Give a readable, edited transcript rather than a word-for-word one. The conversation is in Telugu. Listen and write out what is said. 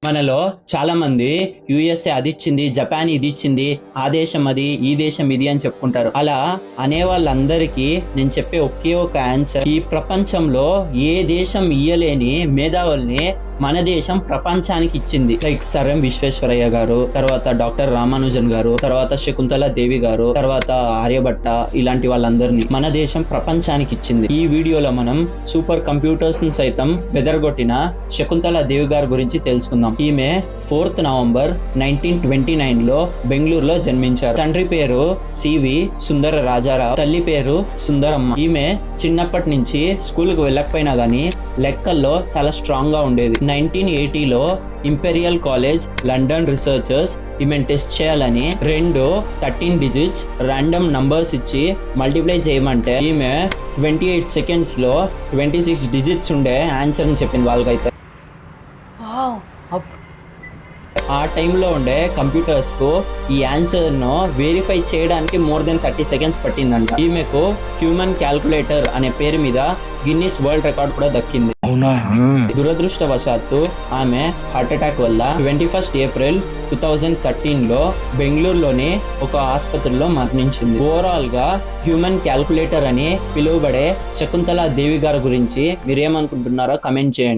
మనలో చాలా మంది యుఎస్ఏ అది ఇచ్చింది, జపాన్ ఇది ఇచ్చింది, ఆ దేశం అది, ఈ దేశం ఇది అని చెప్పుకుంటారు. అలా అనే వాళ్ళందరికీ నేను చెప్పే ఒకే ఒక ఆన్సర్, ఈ ప్రపంచంలో ఏ దేశం ఇయ్యలేని మేధావుల్ని మన దేశం ప్రపంచానికి ఇచ్చింది. లైక్ సర్ ఎం విశ్వేశ్వరయ్య గారు, తర్వాత డాక్టర్ రామానుజన్ గారు, తర్వాత శకుంతల దేవి గారు, తర్వాత ఆర్యభట్ట, ఇలాంటి వాళ్ళందరినీ మన దేశం ప్రపంచానికి ఇచ్చింది. ఈ వీడియోలో మనం సూపర్ కంప్యూటర్స్ ని సైతం బెదరగొట్టిన శకుంతల దేవి గారి గురించి తెలుసుకుందాం. ఈమె 4th నవంబర్ 1929 లో బెంగళూరులో జన్మించారు. తండ్రి పేరు సివి సుందర రాజారావు, తల్లి పేరు సుందరమ్మ. ఈమె చిన్నప్పటి నుంచి స్కూల్ కు వెళ్ళకపోయినా గానీ లెక్కల్లో చాలా స్ట్రాంగ్ గా ఉండేది. 1980లో ఇంపీరియల్ కాలేజ్ లండన్ రీసెర్చర్స్ ఈమెను టెస్ట్ చేయాలని 13 డిజిట్స్ ర్యాండమ్ నంబర్స్ ఇచ్చి మల్టిప్లై చేయమంటే ఈమె 28 సెకండ్స్ లో 26 డిజిట్స్ ఉండే ఆన్సర్ అని చెప్పింది వాళ్ళకైతే. ఆ టైంలో ఉండే కంప్యూటర్స్ కు ఈ ఆన్సర్ ను వెరిఫై చేయడానికి మోర్ దెన్ 30 సెకండ్స్ పట్టిందంట. ఈమెకు హ్యూమన్ క్యాల్కులేటర్ అనే పేరు మీద గిన్నిస్ వరల్డ్ రికార్డ్ కూడా దక్కింది. దురదృష్టవశాత్తు ఆమె హార్ట్ అటాక్ వల్ల 21 ఏప్రిల్ 2013 లో బెంగళూరులోని ఒక ఆసుపత్రిలో మరణించింది. ఓవరాల్ గా హ్యూమన్ క్యాల్కులేటర్ అని పిలువబడే శకుంతల దేవి గారి గురించి మీరేమనుకుంటున్నారో కమెంట్ చేయండి.